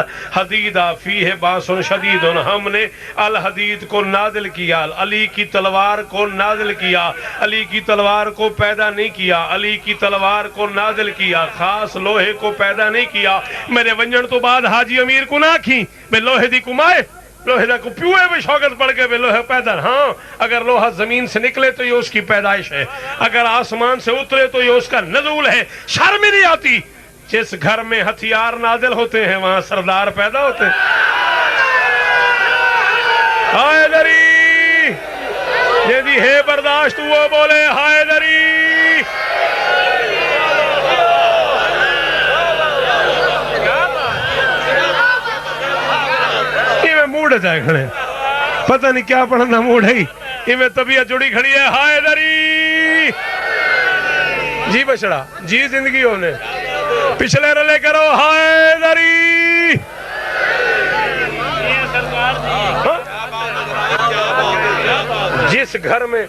الحدید فیہ باس شدید، ہم نے الحدید کو نازل کیا، علی کی تلوار کو نازل کیا، علی کی تلوار کو پیدا نہیں کیا، علی کی تلوار کو نازل کیا، خاص لوہے کو پیدا نہیں کیا۔ میرے ونجن تو بعد حاجی امیر کو نہ کھیں بے لوہے دی کمائے، لوہے دا کو پیوئے بھی شوقت پڑھ کے بے لوہے پیدا۔ ہاں اگر لوہا زمین سے نکلے تو یہ اس کی پیدائش ہے، اگر آسمان سے اترے تو یہ اس کا نزول ہے۔ شرم نہیں آتی؟ جس گھر میں ہتھیار نازل ہوتے ہیں وہاں سردار پیدا ہوتے ہیں۔ حیدری جیدی ہے برداشت وہ بولے حیدری۔ موڑ جائے کھڑے، پتہ نہیں کیا پڑھنا موڑ ہے، یہ میں طبیعت جڑی کھڑی ہے۔ حیدری جی بچڑا جی زندگی ہونے پچھلے رلے کرو۔ حیدری جس گھر میں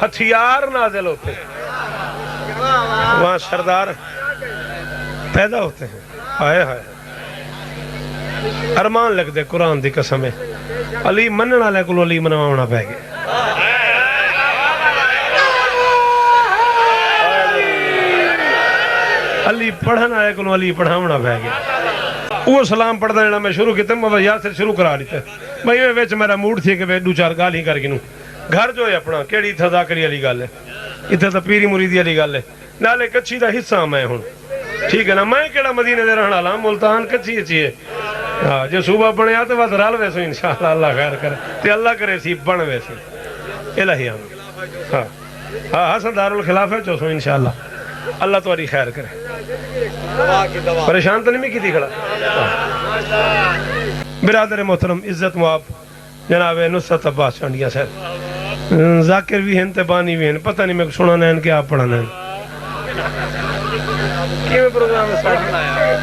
ہتھیار نازل ہوتے ہیں وہاں سردار پیدا ہوتے ہیں۔ ہائے ہائے ارمان لگ دے قرآن دی قسم ہے، علی منن والے کو علی منواونا پے گئے۔ علی پڑھن والے کو علی پڑھاونا پے گئے۔ وہ سلام پڑھتا جڑا میں شروع کیتے میں یاد سے شروع کرا دیتے میں یہ ویچ میرا موڈ تھی کہ دو چار گال ہی کر گنوں۔ گھر جو ہے اپنا کیڑی تھا ذاکری علی گال ہے، اتھے تا پیری مریدی علی گال ہے، نالے کچھی دا حصہ میں ہوں، ٹھیک ہے نا؟ میں کیڑا مدینے دے رہنا لا ملتان کچھی اچھی ہے۔ ہاں جو صوبہ بنے آتے بات رال ویسو انشاءاللہ اللہ خیر کرے تے اللہ کرے سی بن ویسی الہی آمین۔ ہاں ہاں حسن دارالخلاف ہے چوسو انشاءاللہ اللہ تواری خیر کرے۔ پریشان تو نہیں میں کی تھی کھڑا۔ برادر محترم عزت مواب جناب نصرت عباس چانڈیاں صاحب، ذاکر بھی ہیں تبانی بھی ہیں، پتہ نہیں میں سنانا ہے کہ آپ پڑھانا ہے۔ کیوں پروگرام ہے؟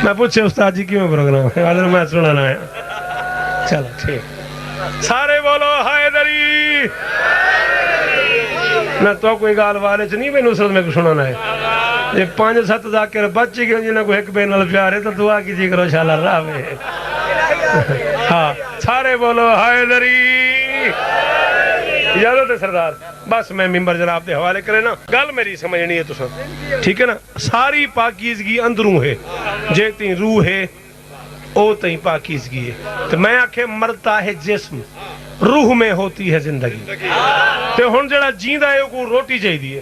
میں پوچھے استاد جی کیوں پروگرام ہے؟ آدھر میں سنانا ہے۔ چلو ٹھیک، سارے بولو حیدری۔ نہ تو کوئی گال والے چ نہیں میں نصرت میں سنانا ہے۔ یہ 5-7 ذاکر بچے گئے جنہاں کو ایک بے نال پیار ہے تو دعا کیجیے کرو انشاءاللہ راہ میں۔ ہاں سارے بولو حیدری۔ اجازت ہے سردار، بس میں ممبر جناب دے حوالے کرے نا، گل میری سمجھنی ہے تو سن، ٹھیک ہے نا؟ ساری پاکیزگی اندروں ہے، جیتی روح ہے او تئیں پاکیزگی ہے۔ تو میں آکھے مرتا ہے جسم، روح میں ہوتی ہے زندگی۔ تو ہن جڑا جیندہ ہے او کو روٹی چاہی دیئے،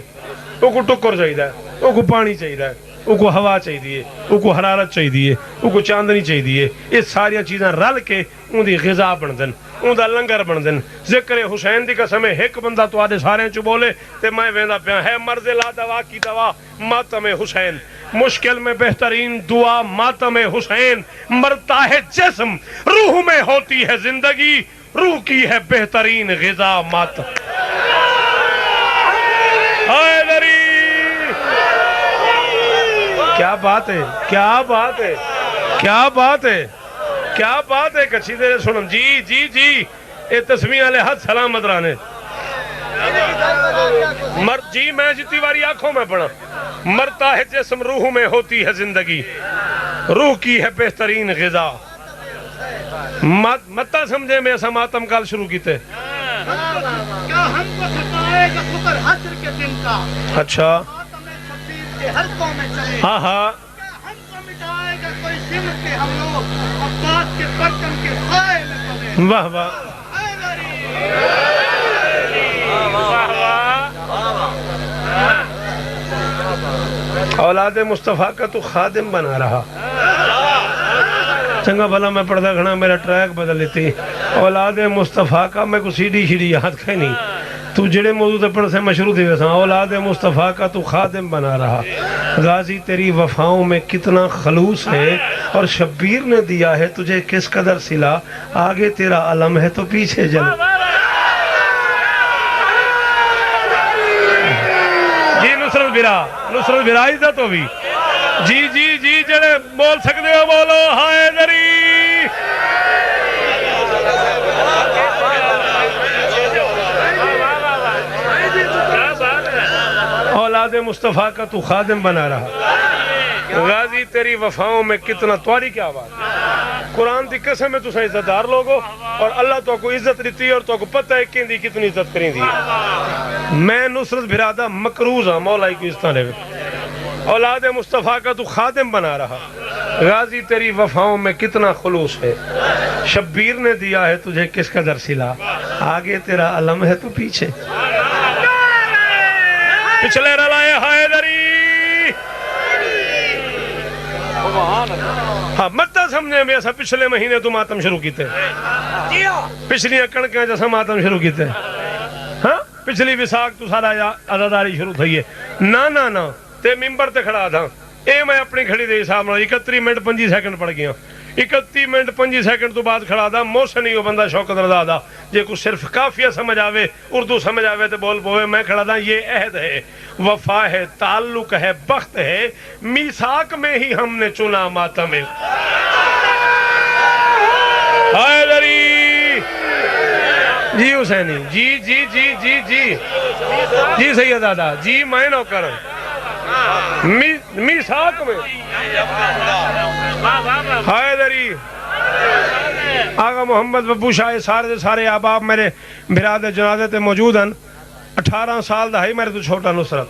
او کو ٹکر چاہی دا ہے، او کو پانی چاہی دا ہے، او کو ہوا چاہی دیئے، او کو حرارت چاہی دیئے، او کو چاندنی چاہی دیئے۔ یہ ساری چیزیں رل کے ان دی غذا بن دن، ان دا لنگر بن دن۔ ذکر حسین دی قسم ہے ایک بندہ تو آدھے سارے چو بولے تے میں ویندہ پیا ہے مرض لا دوا کی دوا ماتم حسین، مشکل میں بہترین دعا ماتم حسین۔ مرتا ہے جسم، روح میں ہوتی ہے زندگی، روح کی ہے بہترین غذا ماتم۔ حیدری کیا بات ہے، کیا بات ہے، کیا بات ہے، کیا بات ہے۔ کچھی دیر سنم جی جی جی اے تسمیہ علیہ حد سلامت رانے جی میں جتی واری آنکھوں میں پڑھا۔ مرتا ہے جسم، روح میں ہوتی ہے زندگی، روح کی ہے بہترین غذا۔ متا سمجھے میں ایسا ماتم کال شروع کیتے۔ کیا ہم کو ستائے گا فکر حشر کے دن کا؟ اچھا ماتم شبیر کے حلقوں میں چلے۔ ہاں ہاں کیا ہم کو مٹائے گا کوئی شمر کے ہم لوگ عباس کے پرچم کے سائے میں پلے۔ واہ واہ اولاد مصطفیٰ کا تو خادم بنا رہا۔ چنگا بھلا میں پڑھتا گھنا میرا ٹریک بدل لیتی۔ اولاد مصطفیٰ کا میں کو سیڑھی شیڑھی یاد کھائی نہیں، تو جڑے موضوع تے پڑھ سے مشروع تھی ویسا۔ اولاد مصطفیٰ کا تو خادم بنا رہا، غازی تیری وفاؤں میں کتنا خلوص ہے، اور شبیر نے دیا ہے تجھے کس قدر صلہ، آگے تیرا علم ہے تو پیچھے جل۔ جی نصرت برا عزت ہو بھی جی جی جی جڑے بول سکتے ہو بولو حیدری۔ اولاد مصطفیٰ کا تو خادم بنا رہا، غازی تیری وفاؤں میں کتنا، تواری کیا بات قرآن دی قسم ہے تسا عزت دار لوگو اور اللہ تو کو عزت دیتی اور تو کو پتہ ہے کہ کتنی عزت کریں دی میں نصرت بھرادا مقروض ہاں مولا کی اس طرح اولاد مصطفیٰ کا تو خادم بنا رہا غازی تیری وفاؤں میں کتنا خلوص ہے شبیر نے دیا ہے تجھے کس قدر سلا آگے تیرا علم ہے تو پیچھے پچھلے رلائے حیدری ہاں متہ سمجھے میں ایسا پچھلے مہینے تو ماتم شروع کیتے پچھلیاں کڑکیاں جیسا ماتم شروع کیتے ہاں پچھلی وساق تو سارا عزاداری شروع تھی ہے نا تے ممبر تے کھڑا تھا اے میں اپنی کھڑی دے حساب نال 31 منٹ 5 سیکنڈ پڑ گیا 31 منٹ 5 سیکنڈ تو بعد کھڑا تھا موسن ہی وہ بندہ شوکت رضا دا جے کو صرف کافیہ سمجھ آوے اردو سمجھ آوے تے بول پوے میں کھڑا تھا یہ عہد ہے وفا ہے تعلق ہے بخت ہے میثاق میں ہی ہم نے چنا ماتم حیدری جی حسینی جی جی جی جی جی جی سید دادا جی میں نوکر میثاق میں حیدری آقا محمد ببو شاہ سارے احباب میرے بھراد جنازے تے موجود ہیں 18 سال دا ہے میرے تو چھوٹا نصرت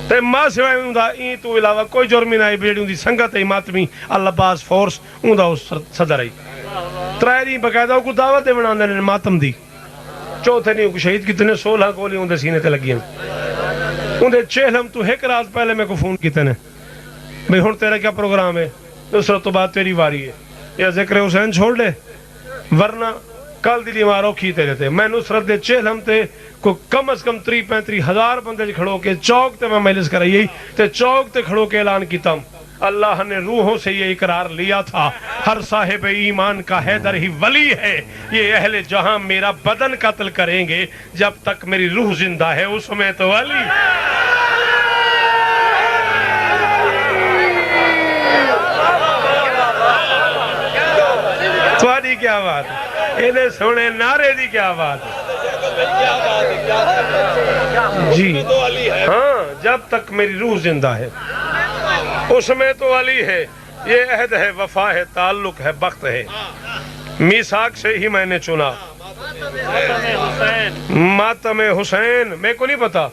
تے ماں سوائے ہوں دا این تو علاوہ کوئی جرمی نہ آئی بیڑی ہوں دی سنگت ہے ماتمی اللہ باز فورس ہوں دا اس صدر آئی ترائے دی بقاعدہ کو دعوت بنان دے ماتم دی چوتھے نہیں کو شہید کتنے 16 گولی ہوں دے سینے تے لگی ہیں ہوں دے چہلم تو ایک رات پہلے میں کو فون کیتے نے بھئی ہون تیرا کیا پروگرام ہے نصرت تو بات تیری واری ہے یا ذکر حسین چھوڑ لے ورنہ کل دلی مارو کھیتے رہتے میں نصرت دے چہلم تے کو کم از کم 30-35 ہزار بندے کھڑو کے چوک تے میں مجلس کرائی تے چوک تے کھڑو کے اعلان کیتا ہوں اللہ نے روحوں سے یہ اقرار لیا تھا ہر صاحب ایمان کا حیدر ہی ولی ہے یہ اہل جہاں میرا بدن قتل کریں گے جب تک میری روح زندہ ہے اس میں تو ولی تھوڑی کیا بات انہیں سونے نعرے دی کیا بات جی ہاں جب تک میری روح زندہ ہے اس میں تو علی ہے یہ عہد ہے وفا ہے تعلق ہے بخت ہے میثاق سے ہی میں نے چنا ماتم حسین میں کو نہیں پتا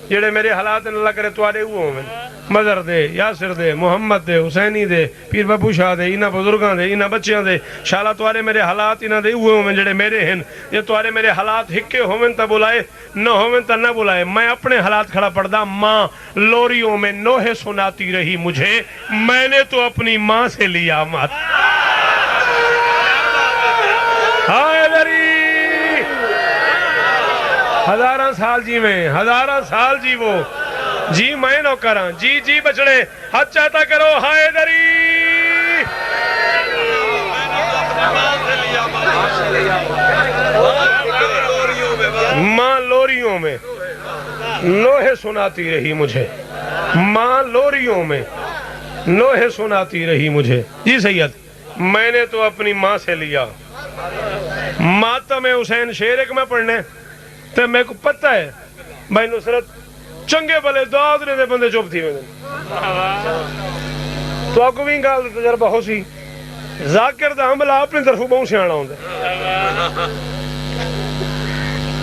جڑے میرے حالات اللہ کرے توارے ہوئے ہیں مدر دے یاسر دے محمد دے حسینی دے پیر بابو شاہ دے انہاں بزرگاں دے انہاں بچیاں دے شالا توارے میرے حالات انہاں دے ہوئے ہیں جڑے میرے ہیں یہ توارے میرے حالات ہکے ہوئے تا بلائے نہ ہوئے تا نہ بلائے میں اپنے حالات کھڑا پڑھدا ماں لوریوں میں نوحے سناتی رہی مجھے میں نے تو اپنی ماں سے لیا مات حیدری ہزاراں سال جی میں ہزاراں سال جی وہ جی میں نو کراں جی جی بچڑے ہاتھ چاہتا کرو حیدری ماں لوریوں میں نوحے سناتی رہی مجھے ماں لوریوں میں نوحے سناتی رہی مجھے جی سید میں نے تو اپنی ماں سے لیا ماتم حسین شعر ایک میں پڑھنے تو میں کو پتہ ہے بھائی نصرت چنگے بلے دعا دنے دے بندے چوب تھی میں تو آپ کو بھی انگال تجربہ ہو سی ذاکر دا حملہ اپنی طرف بہت سے آنا ہوں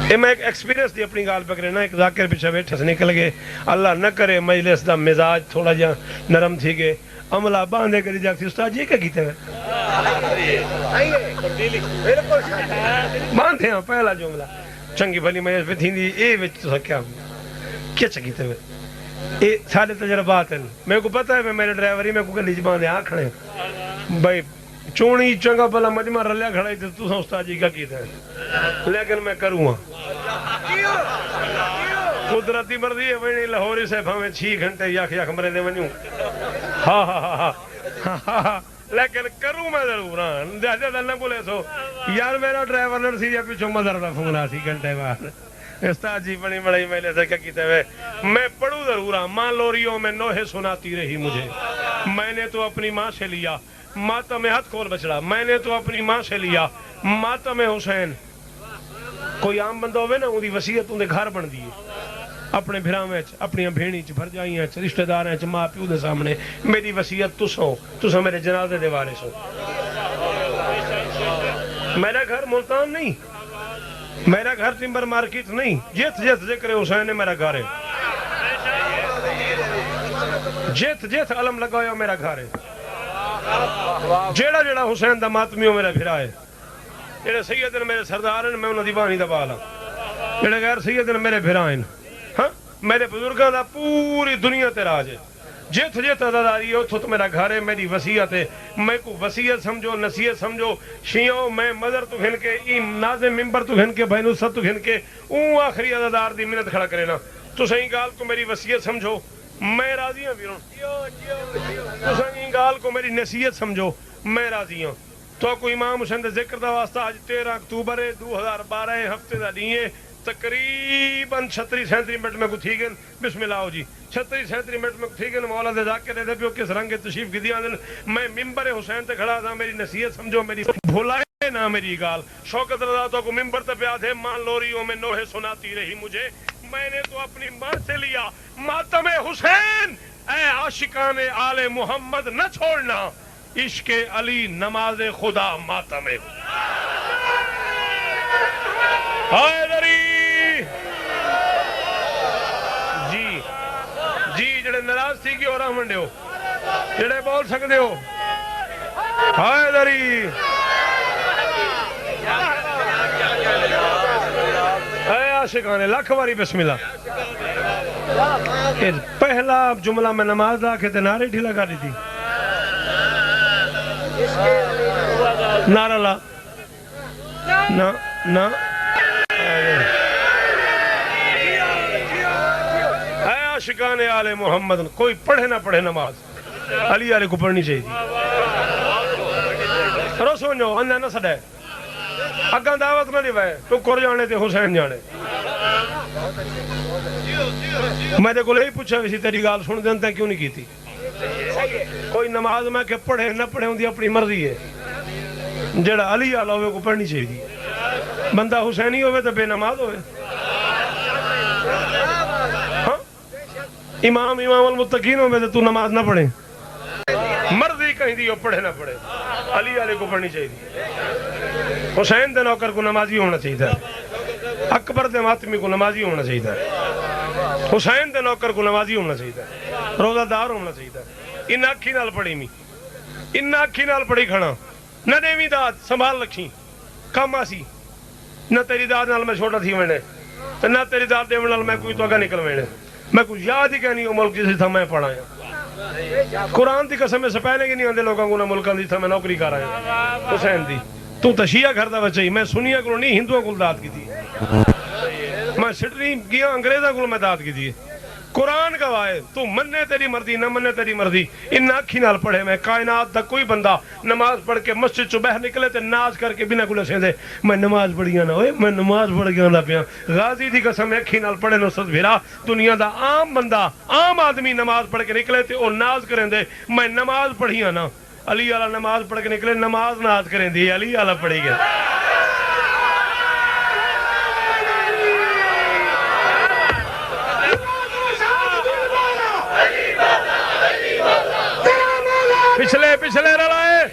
دے میں ایک ایکسپیرینس دی اپنی گال پکرے نا ایک ذاکر پیچھے بیٹھے سے نکل گئے اللہ نہ کرے مجلس دا مزاج تھوڑا جا نرم تھی گئے عملہ باندھے کری جاکتی استاد یہ کیا کیتے ہیں باندھے ہیں پہلا جملہ چنگی بھلی مجلس پہ تھی دی اے وچ تو کیا چکیتے ہوئے اے سارے تجربات ہیں میں کو پتا ہے میرے ڈرائیوری میں کو گلی جبان دے آنکھنے بھائی چونی چنگا بلا مجمع رلیا کھڑائی تھے تو استاد جی کا کیتے ہیں لیکن میں کروں ہاں قدرتی مرضی ہے وہی لاہوری سے ہمیں 6 گھنٹے یک مرے دے ونیوں ہاں ہاں ہاں ہاں لیکن کروں میں ضرور ہاں جیسے نہ بولے سو یار میرا ڈرائیور نر سی یا پیچھو مدر دا فونگنا سی گھنٹے بعد استاد جی بڑی بڑی میں نے سے کیا کیتے ہوئے میں پڑھوں ضرور ہاں ماں لوریوں میں نوحے سناتی رہی مجھے میں نے تو اپنی ماں سے لیا ماتم ہاتھ کھول بچڑا میں نے تو اپنی ماں سے لیا ماتم حسین کوئی عام بندہ ہوئے نا ان دی وسیعت ان دے گھر بن دیئے اپنے بھراں وچ اپنی بھینی چ بھر جائیاں چ رشتہ داراں چ ماں پیو دے سامنے میری وصیت تسو میرے جنازے دے وارث ہو میرا گھر ملتان نہیں، میرا گھر ٹمبر مارکیٹ نہیں، جیت جیت ذکر حسین ہے میرا گھر ہے، جیت جیت علم لگایا میرا گھر ہے، جیڑا جیڑا حسین دا ماتمی ہو میرا بھرا ہے، جیڑے سید نے میرے سردار ہیں میں انہوں دی بانی دا بالا، جیڑے غیر سید نے میرے بھرا ہیں، ہاں میرے بزرگاں دا پوری دنیا تے راج ہے، جیت جیت عزاداری ہو تو میرا گھر ہے، میری وسیعت ہے، میں کو وسیعت سمجھو نصیحت سمجھو، شیعوں میں مدر تو گھن کے ایم نازم ممبر تو گھن کے بھائی نصرت تو گھن کے اون آخری عزادار دی منت کھڑا کرے نا، تو صحیح گال کو میری وسیعت سمجھو، میں راضی ہوں بیرون، تو صحیح گال کو میری نصیحت سمجھو، میں راضی ہوں، تو کوئی امام حسین دے ذکر دا واسطہ آج 13 اکتوبر 2012 ہفتے دا نہیں ہے، تقریباً 36-37 منٹ میں کو تھی گئن، بسم اللہ ہو جی 36-37 منٹ میں کو تھی گئن، مولا دے ذاکر دے پیو کس رنگ تشریف کی دیا دن، میں ممبر حسین تے کھڑا تھا، میری نصیحت سمجھو، میری بھولائے نہ میری گال، شوکت رضا تو کو ممبر تے پیا تھے، ماں لوریوں میں نوحے سناتی رہی مجھے، میں نے تو اپنی ماں سے لیا ماتم حسین، اے عاشقان آل محمد نہ چھوڑنا، عشق علی نماز خدا ماتم حیدری جی جڑے ناراض تھی کہ اور منڈے ہو جڑے بول سکتے ہو حیدری اے عاشقان لاکھ واری بسم اللہ، پہلا جملہ میں نماز دا کے تے نعرے ڈھیلا کر دی تھی، نعرہ لا نا اے عاشقان آل محمد، کوئی پڑھے نہ پڑھے نماز علی آلے کو پڑھنی چاہیے تھی، رو سونجو اندھا نہ سڑے اگاں دعوت نہ دیوائے تو کر جانے تے حسین جانے، میں دے کو لے ہی پوچھا ویسی تیری گال سن دیں کیوں نہیں کی تھی، کوئی نماز میں کہ پڑھے نہ پڑھے ہوں دی اپنی مرضی ہے، جڑا علی آلہ ہوئے کو پڑھنی چاہیے، بندہ حسینی ہوئے تو بے نماز ہوئے، ہاں امام المتقین ہوئے تو نماز نہ پڑھے، مرضی کہیں دی ہو پڑھے نہ پڑھے، علی آلہ کو پڑھنی چاہیے، حسین دے نوکر کو نمازی ہونا چاہیے، اکبر دے ماتمی کو نمازی ہونا چاہیے، حسین دے نوکر کو نمازی ہونا چاہیے، روزہ دار ہونا چاہیے، ان اکھی نال پڑھی می، ان اکھی نال پڑھی کھڑا، نہ دیوی داد سنبھال رکھی کام آسی، نہ تیری داد نال میں چھوٹا تھی وینے، نہ تیری داد دے نال میں کوئی تو اگا نکل وینے، میں کچھ یاد ہی کہنی ہوں ملک جیسے تھا میں پڑھایا، قرآن دی قسم سے پہلے کی نہیں آندے لوگاں کو نہ ملکان دی تھا میں نوکری کر آیا، حسین دی تو تشیعہ گھر دا بچائی، میں سنیا کو نہیں ہندوؤں کو داد کی تھی، میں سٹری گیا انگریزہ کو میں داد کی تھی، قرآن گواہ تو مننے تیری مرضی نہ مننے تیری مرضی، ان اکھی نال پڑھے میں کائنات دا کوئی بندہ نماز پڑھ کے مسجد چو باہر نکلے تے ناز کر کے بنا کلے سیندے میں نماز پڑھیاں نہ ہوئے، میں نماز پڑھ گیا نہ پیا، غازی دی قسم اکھی نال پڑھے نصرت بھیرا، دنیا دا عام بندہ عام آدمی نماز پڑھ کے نکلے تے او ناز کریں دے میں نماز پڑھیاں نہ، علی آلہ نماز پڑھ کے نکلے نماز ناز کریں دی، علی آلہ پڑھی گئے، پچھلے رلائے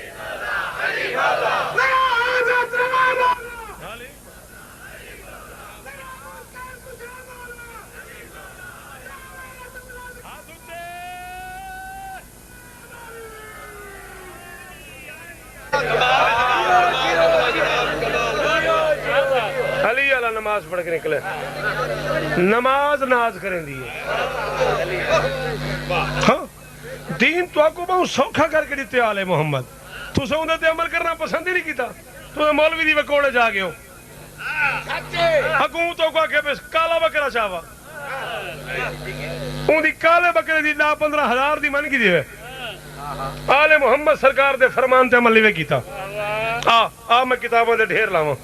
علی علیہ نماز پڑھ کے نکلے نماز ناز کریں دیئے، ہاں دین تو آپ کو بہت سوکھا کر کے دیتے آل محمد، تو سے انہیں تے عمل کرنا پسند ہی نہیں کیتا، تو مولوی دی وکوڑے جا گئے ہو، حکومتوں کو آکے بس کالا بکرہ چاہوا، ان دی کالے بکرے دی 10-15 ہزار دی من کی دیوے، آل محمد سرکار دے فرمان تے عمل لیوے کیتا، میں کتابوں دے ڈھیر لاؤں،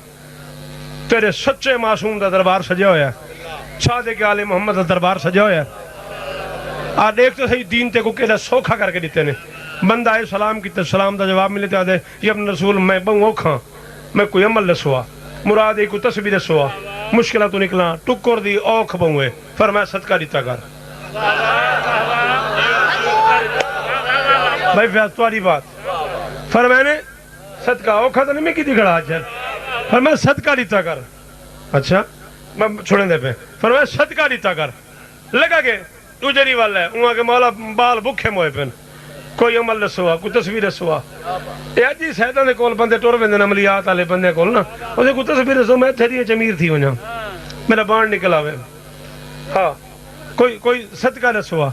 تیرے سچے معصوم دا دربار سجا ہویا ہے، چھا دے کے آل محمد دا دربار سجا ہویا ہے، دیکھتے صحیح دین تے کو کہتا سوکھا کر کے دیتے نے، بندہ آئے سلام کیتے سلام دا جواب ملے تے آدھے یہ اپنے رسول میں بہوں اوکھاں، میں کوئی عمل لسوا، مراد ایک کوئی تسبیح لسوا، مشکلہ تو نکلا ٹکر دی اوکھ بہوئے، فرمایا صدقہ دیتا کر، بھائی فیاض تواری بات، فرمایا نے صدقہ اوکھا تو نہیں میں کی دی کھڑا آج ہے، فرمایا صدقہ دیتا کر. اچھا میں چھوڑیں دے پہ. فرمایا صدقہ دیتا کر. لگا کہ اجری والا ہے وہاں کے مولا بال بکھے موئے پہن کوئی عمل دسوا کوئی تصویر دسوا. یہ اج ہی سیداں دے کول بندے ٹر ویندے عملیات والے بندے کول نا اسے کوئی تصویر دسو میں تھری چمیر تھی وجا میرا بان نکل آوے. ہاں کوئی صدقہ دسوا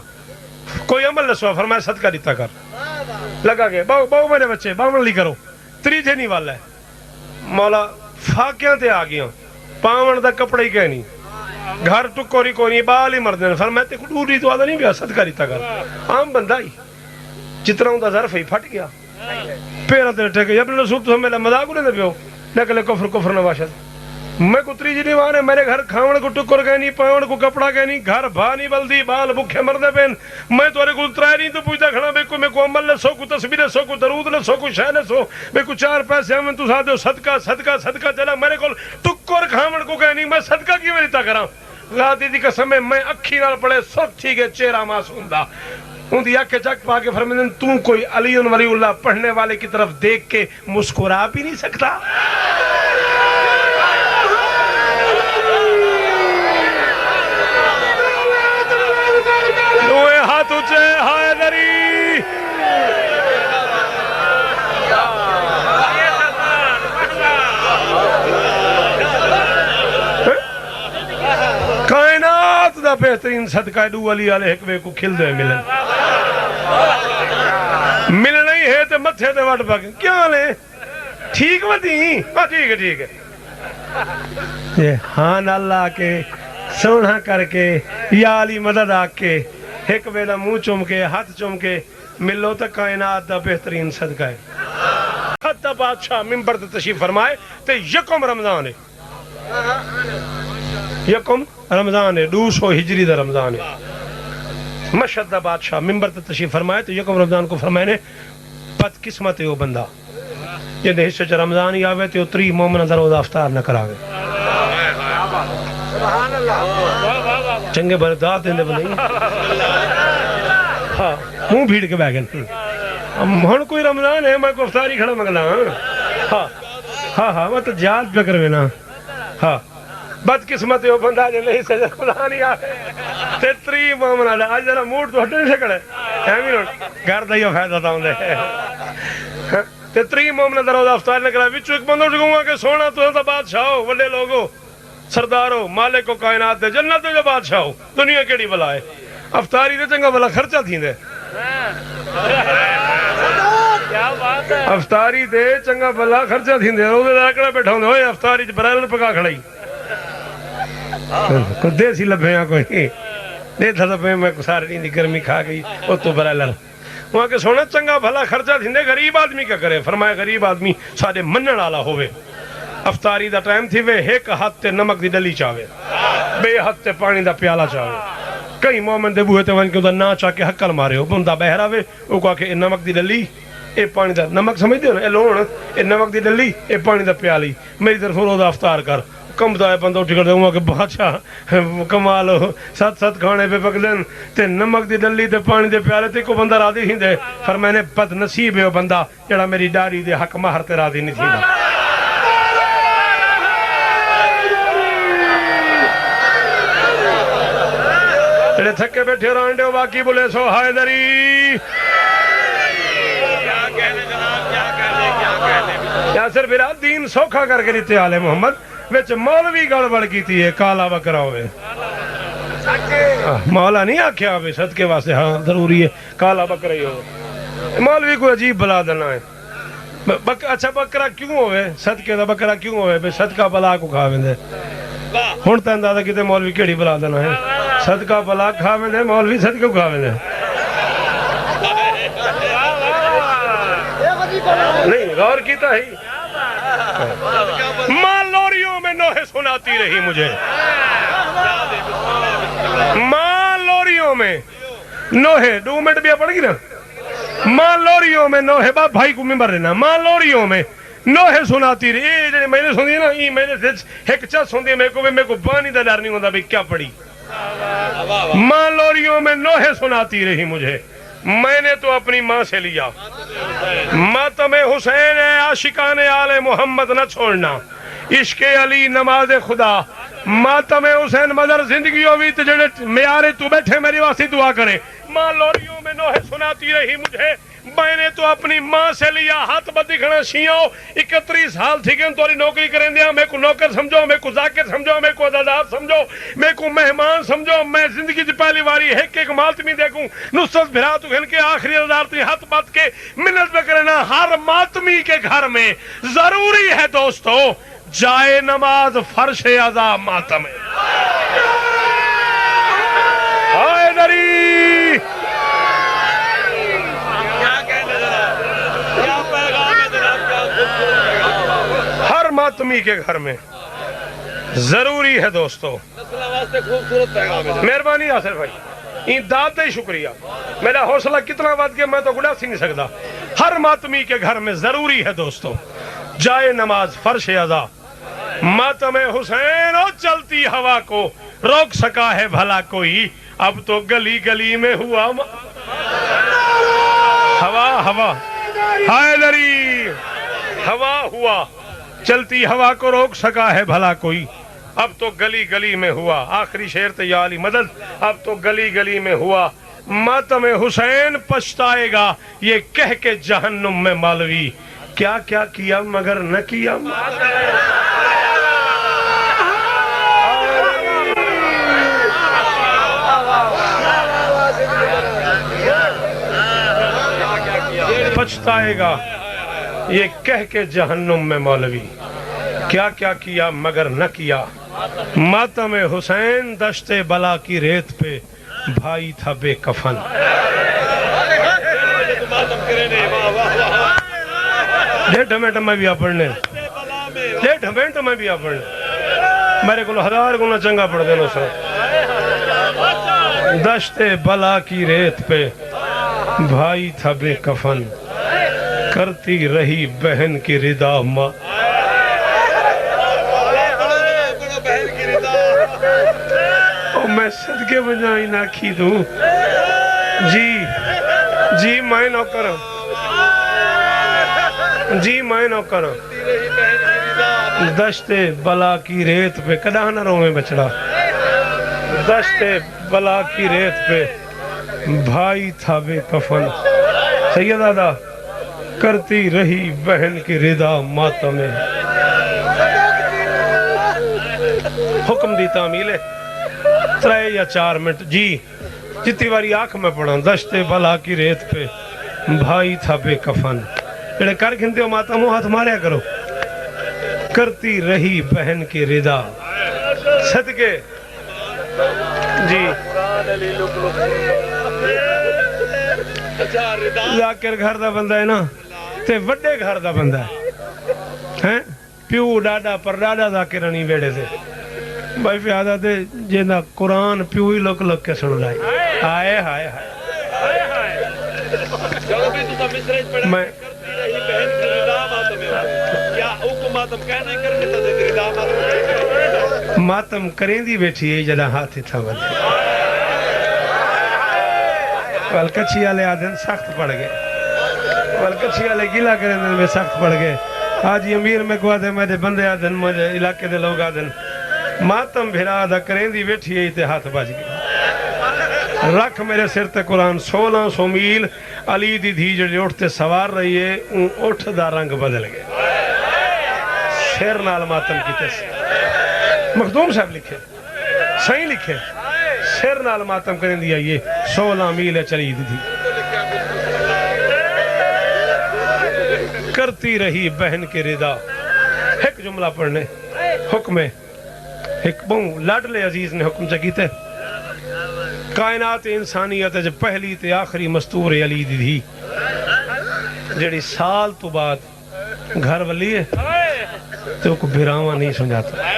کوئی عمل دسوا. فرمایا صدقہ دیتا کر. لگا کہ باؤ میرے بچے باون لی کرو. تریجے نہیں والا ہے مولا فاقیاں تے آ گیا پاون دا کپڑا ہی کہ نہیں گھر ٹکوری کوئی نہیں بال ہی مردے. فرمایا تے کو ڈوری تو آدھا نہیں پیا صدقہ دیتا کر. عام بندہ ہی جتنا ہوں دا ظرف ہی پھٹ گیا پیرا تے ٹھیک اپنے رسول تو میرا مذاق نہیں دے پیو نکلے کفر نواشد. میں کو تریجی نہیں وانے میرے گھر کھاون کو ٹکر گئے نہیں پاون کو کپڑا گئے نہیں گھر بھا نہیں بلدی بال بکھے مردے پین. میں تورے کو ترائے نہیں تو پوچھتا کھڑا بے کوئی میں کو عمل نہ سو کو تصویر سو کو درود نہ سو کو شہ نہ سو بے کو 4 پیسے ہمیں تو ساتھ صدقہ صدقہ صدقہ چلا میرے کو ٹکر کھاون کو گئے نہیں میں صدقہ کی وریتا کراں. غادی دی قسم میں اکھی نال پڑے سب ٹھیک ہے چہرہ معصوم دا ان دی آنکھیں چک پا کے فرمائیں تو کوئی علی ولی اللہ پڑھنے والے کی طرف دیکھ کے مسکرا بھی نہیں سکتا. دوئے ہاتھ اونچے ہائے دری کائنات دا بہترین صدقہ دو علی علیہ ایک وے کو کھل دے ملن نہیں ہے تے متھے تے وٹ پاک کیا لے ٹھیک وتی ٹھیک ہے یہ ہاں اللہ کے سونا کر کے یا علی مدد آ کے ایک ویلا منہ چوم کے ہاتھ چوم کے ملو تے کائنات دا بہترین صدقہ ہے. حتی بادشاہ ممبر تے تشریف فرمائے تے یکم رمضان ہے یکم رمضان ہے 200 ہجری دا رمضان ہے. مشہد دا بادشاہ ممبر تے تشریف فرمائے تو یکم رمضان کو فرمائے نے بد قسمت ہے وہ بندہ یہ دے حصے چ رمضان ہی آوے تو 3 مومن دا روزہ افطار نہ کراوے. چنگے بھلے دعات دیندے بندے ہاں منہ بھیڑ کے بیٹھ گئے ہن کوئی رمضان ہے میں کو افطاری کھڑا منگلا ہاں میں تو جات پہ کروے نا. ہاں بد قسمت وہ بندہ جو نہیں سجا خدا نہیں آئے تے 3 مومن آلے آج ذرا موڈ تو ہٹے نہیں سکڑے ایمی نوٹ گھر دا یہ فائدہ تھا ہوندے تے 3 مومن دا روزہ افطار نہ کرا وچوں ایک بندہ اٹھ گا کہ سونا تو دا بادشاہ ہو وڈے لوگو سردار ہو مالک و کائنات دے جنت دے جو بادشاہ ہو دنیا کیڑی بلا ہے افطاری دے چنگا بلا خرچہ تھیندے افطاری دے چنگا بلا خرچہ تھیندے روزے دا کڑا بیٹھا ہوندے ہوئے افطاری چ برائلر پکا کھڑائی کوئی دیسی لبھے ہیں کوئی دیتا لبھے میں سارے نہیں دی گرمی کھا گئی وہ تو برائلر وہاں کے سونا چنگا بھلا خرچہ تھیندے غریب آدمی کیا کرے. فرمایا غریب آدمی سارے منن والا ہوئے افطاری دا ٹائم تھی وے ایک ہاتھ تے نمک دی ڈلی چاہوے بے ہاتھ تے پانی دا پیالہ چاہوے. کئی مومن دے بوہے تے ون کے دا نا چاہ کے حقل مارے ہو بندہ بہرا وے وہ کہا کہ نمک دی ڈلی اے پانی دا نمک سمجھ دے نا اے لون اے نمک دی ڈلی اے پانی دا پیالی میری طرف روزہ افطار کر. کم دا بندہ اٹھ کر دے ہوا کہ بادشاہ کمال ہو 7 کھانے پہ پکلن تے نمک دی ڈلی تے پانی دے پیالے تے کو بندہ راضی ہی دے. پر میں نے بد نصیب ہے وہ بندہ جڑا میری ڈاری دے حق مہر تے راضی نہیں تھی. جڑے تھکے بیٹھے رانڈے ہو باقی بولے سو ہائے دری یاسر برا دین سوکھا کر کے دیتے آلے محمد ویچ مولوی گڑبڑ کی تھی کالا بکرا ہوئے مولا نہیں آکھیا ہوئے صدقے واسطے ہاں ضروری ہے کالا بکرا ہی ہوئے مولوی کو عجیب بلا دینا ہے. اچھا بکرا کیوں ہوئے صدقے دا بکرا کیوں ہوئے بے صدقہ بلا کو کھا ویندے ہن تے اندازہ کیتے مولوی کیڑی بلا دینا ہے صدقہ بلا کھا ویندے مولوی صدقے کو کھا ویندے نہیں غور کیتا ہی. ماں لوریوں میں نوحے سناتی رہی مجھے ماں لوریوں میں نوحے 2 منٹ بھی پڑ گی نا ماں لوریوں میں نوحے باپ بھائی کو ممبر رہنا ماں لوریوں میں نوحے سناتی رہی میں نے سنی نا میں نے ایک چس ہوندی میں کو پانی دا ڈر نہیں ہوندا بھی کیا پڑی. ماں لوریوں میں نوحے سناتی رہی مجھے میں نے تو اپنی ماں سے لیا ماتم حسین عاشقان آل محمد نہ چھوڑنا عشق علی نماز خدا ماتم حسین مدر زندگی ہوئی تو جڑے میارے تو بیٹھے میری واسطے دعا کرے ماں لوریوں میں نوحے سناتی رہی مجھے میں نے تو اپنی ماں سے لیا ہاتھ بدی کھڑا شیعوں 31 سال تھی کہ توری نوکری کریں دیا میں کو نوکر سمجھو میں کو ذاکر سمجھو میں کو عزادار سمجھو میں کو مہمان سمجھو میں زندگی دی پہلی واری ایک مالتمی دیکھوں نصرت بھرا تو گھن کے آخری عزادارتی ہاتھ بات کے منت میں کرنا ہر ماتمی کے گھر میں ضروری ہے دوستو جائے نماز فرش عزا ماتم آئے دری ہر ماتمی کے گھر میں ضروری ہے دوستو مہربانی آصر بھائی این داد دے شکریہ میرا حوصلہ کتنا ود گیا میں تو گڑا سی نہیں سکتا ہر ماتمی کے گھر میں ضروری ہے دوستو جائے نماز فرش عزا ماتم حسین اور چلتی ہوا کو روک سکا ہے بھلا کوئی اب تو گلی گلی میں ہوا ہوا حیدری ہوا ہوا چلتی ہوا کو روک سکا ہے بھلا کوئی اب تو گلی گلی میں ہوا آخری شعر تو یا علی مدد اب تو گلی گلی میں ہوا ماتم حسین پچھتائے گا یہ کہہ کے جہنم میں مولوی کیا کیا کیا مگر نہ کیا پچھتائے گا یہ کہہ کے جہنم میں مولوی کیا کیا کیا مگر نہ کیا ماتم حسین دشت بلا کی ریت پہ بھائی تھا بے کفن ڈیڑھ منٹ میں بھی پڑھنے ڈیڑھ منٹ میں بھی پڑھنے میرے کو 1000 گنا چنگا پڑھ دینا سر دشت بلا کی ریت پہ بھائی تھا بے کفن کرتی رہی بہن کی ردا ماں میں صدقے بجائی نہ کھی دوں جی میں نوکر جی میں نوکر دشت بلا کی ریت پہ کدا نہ رو میں بچڑا دشت بلا کی ریت پہ بھائی تھا بے کفن سید دادا کرتی رہی بہن کی ردا ماتم حکم دی تعمیل ہے 3 یا 4 منٹ جی جتنی باری آنکھ میں پڑھا دشت بلا کی ریت پہ بھائی تھا بے کفن جڑے کر گھنتے ہو ماتم ہاتھ ماریا کرو کرتی رہی بہن کی ردا صدقے جی ذاکر گھر دا بندہ ہے نا تے وڈے گھر دا بندہ ہے پیو ڈاڈا پر ڈاڈا ذاکر نہیں بیڑے تھے بھائی فیادہ دے جینا قرآن پیو ہی لوگ لوگ کے سن لائی آئے ہائے میں ماتم کریں دی بیٹھی ہے جنا ہاتھ تھا بندے والکچھی آلے آدھن سخت پڑ گئے والکچھی آلے گیلا کریں دن میں سخت پڑ گئے آج امیر میں کو آدھے میرے بندے آدھن مجھے علاقے دے لوگ آدھن ماتم بھیرا آدھا کریں دی بیٹھی ہے تے ہاتھ باج گئے رکھ میرے سر تے قرآن 1600 میل علی دی دھی جڑے اٹھتے سوار رہی ہے ان اٹھ دا رنگ بدل گئے شیر نال ماتم کی تیسے مخدوم صاحب لکھے صحیح لکھے شیر نال ماتم کریں دیا یہ 16 میل ہے چلی دی کرتی رہی بہن کے ردا ایک جملہ پڑھنے حکم ایک بہن لاڈلے عزیز نے حکم چکیتے کائنات انسانیت جب پہلی تے آخری مستور علی دی تھی جڑی سال تو بعد گھر ولی ہے تو کو بھیراواں نہیں سمجھاتا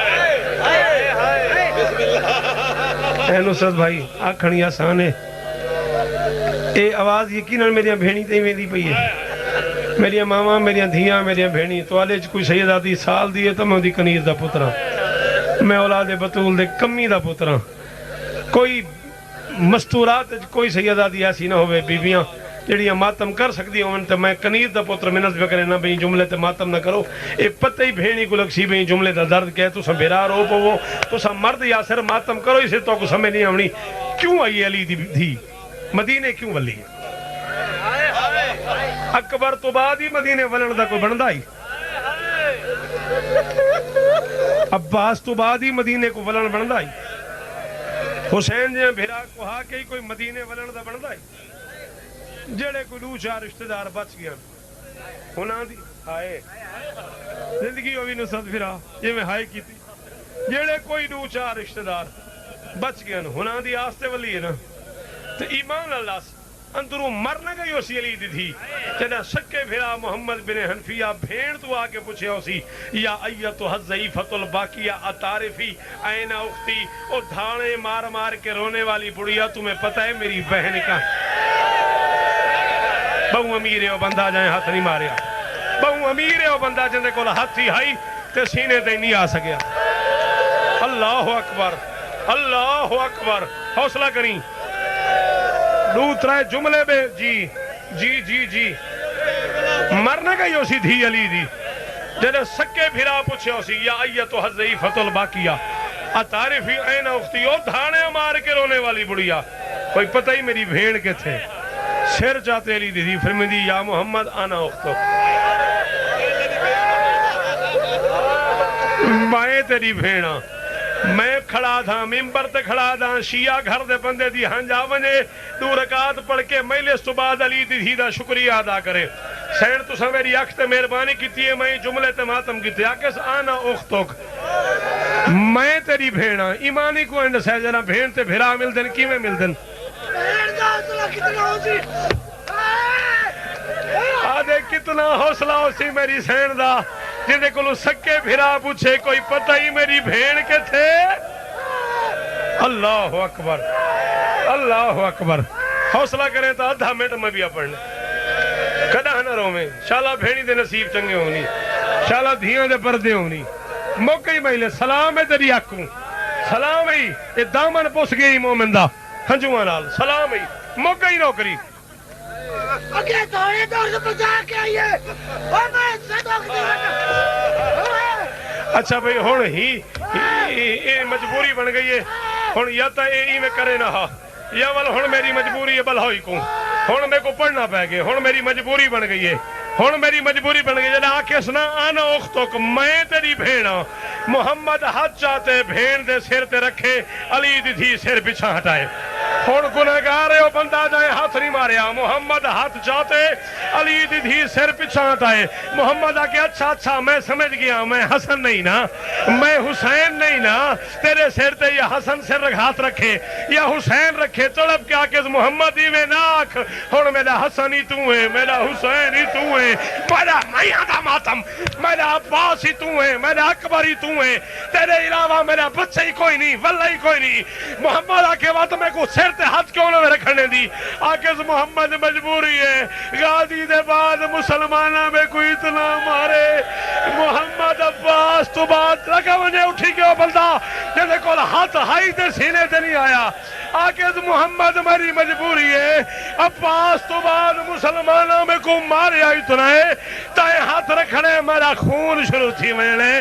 اے نصرت بھائی آکھنی آسان ہے اے آواز یقیناً میری بھینی تے میں دی پئی ہے میری ماما میری دھیاں میری بھینی تو آلے کوئی سیداتی سال دیئے تو میں دی کنیز دا پترا میں اولاد بطول دے کمی دا پترا کوئی مستورات کوئی سیداتی ایسی نہ ہوئے بیبیاں جڑیاں ماتم کر سکتی ہوں تو میں کنیر دا پتر منت پہ کرے نہ بھئی جملے تے ماتم نہ کرو. اے پتہ ہی بھینی کو لکسی بھئی جملے دا درد کہے تو سا بیرا رو پو تو سا مرد یاسر ماتم کرو اسے تو کو سمجھ نہیں آونی کیوں آئی علی دی مدینے کیوں ولی ہے. اکبر تو بعد ہی مدینے ولن دا کوئی بندہ ہی, عباس تو بعد ہی مدینے کو ولن بندہ ہی, حسین جی بھیرا کو ہا کے کوئی مدینے ولن دا بندہ ہی. جڑے کوئی دو چار رشتہ دار بچ گیا انہاں دی ہائے زندگی ہوئی نصرت پھرا یہ میں ہائے کی تھی. جڑے کوئی دو چار رشتہ دار بچ گیا انہاں دی آستے ولی ہے نا. تو ایمان اللہ سے اندروں مرنا گئی اسی علی دی تھی جنہ سکے بھیرا محمد بن حنفیہ بھین تو آکے پوچھے اسی یا ایتو الضعیفۃ الباقیہ اتعرفی این اختی, او دھانے مار مار کے رونے والی بڑیا تمہیں پتہ ہے میری بہن کا. بہو امیر ہے وہ بندہ جائیں ہاتھ نہیں ماریا, بہو امیر ہے وہ بندہ جندے کو ہاتھ ہی ہائی تے سینے تے نہیں آ سکیا. اللہ اکبر اللہ اکبر. حوصلہ کریں دو ترائے جملے بے جی جی جی جی مرنا گئی اسی تھی علی دی جنہیں سکے بھیرا پوچھے اسی یا ایتو الضعیفۃ الباقیہ اتعرفی این اختی, او دھانے مار کے رونے والی بڑیا کوئی پتہ ہی میری بھیڑ کے تھے. سر چاہتے علی دی فرمیدی یا محمد آنا اختو میں تیری بھیڑا. میں کھڑا تھا ممبر تے کھڑا تھا شیعہ گھر دے بندے دی ہنجا ونجے 2 رکعت پڑھ کے مجلس تو بعد علی دی دا شکریہ ادا کرے. سین تو میری اکھ تے مہربانی کیتی ہے میں جملے تے ماتم کیتے آکس آنا اختک میں تیری بھیڑا. ایمانی کو انڈ سے جنا بھیڑ تے بھیرا مل دن کی میں مل دن آدھے کتنا حوصلہ اسی میری سین دا جندے کو سکے بھیرا پوچھے کوئی پتہ ہی میری بھیڑ کے تھے. اللہ اکبر اللہ اکبر. حوصلہ کریں تو آدھا منٹ میں بھی پڑھنے کدا نہ رو میں شالا بھیڑی دے نصیب چنگے ہونی, شالا دھیاں دے پردے ہونی. موقع ہی میں لے سلام ہے تیری آکوں, سلام ہے یہ دامن پوس گئی مومن دا ہنجوان آل, سلام ہے موقع ہی نوکری. اگے تو یہ دور سے بچا کے آئیے اور میں صدق اچھا بھئی ہون ہی مجبوری بن گئی ہے ہون یا تا یہ میں کرے نہ ہا یا ول ہون میری مجبوری ہے بل ہوئی کو ہون میں کو پڑھنا پہ گئے ہون میری مجبوری بن گئی ہے ہون میری مجبوری بن گئی جنہا آکے سنا آنا اختک میں تیری بھینا. محمد ہاتھ چاہتے بھین دے سر تے رکھے علی دی تھی سر پچھا ہٹائے. ہون گنہگارے ہو بندہ جائے ہاتھ نہیں ماریا. محمد ہاتھ چاہتے علی دی تھی سر پچھا ہٹائے. محمد آکے اچھا اچھا میں سمجھ گیا میں حسن نہیں نا میں حسین نہیں نا تیرے سر تے یا حسن سر ہاتھ رکھے یا حسین رکھے تڑپ کے آکے محمد ہی میں ناک ہون میرا حسن ہی تو ہے میرا حسین ہی تو ہے میرا میاں دا ماتم میرا عباس ہی تو ہے میرا اکبر ہی تو ہے تیرے علاوہ میرا بچہ ہی کوئی نہیں واللہ ہی کوئی نہیں. محمد آکے وقت میں کو سر تے ہاتھ کیوں نہ رکھنے دی آکے محمد مجبوری ہے غازی دے بعد مسلمانہ میں کوئی اتنا مارے. محمد عباس تو بعد لگا مجھے اٹھی گیا بندہ جنہیں کول ہاتھ ہائی تے سینے تے نہیں آیا آکے محمد میری مجبوری ہے. عباس تو بعد مسلمانوں میں کو مارے آئی تو نئے تائے ہاتھ رکھنے میرا خون شروع تھی میں نے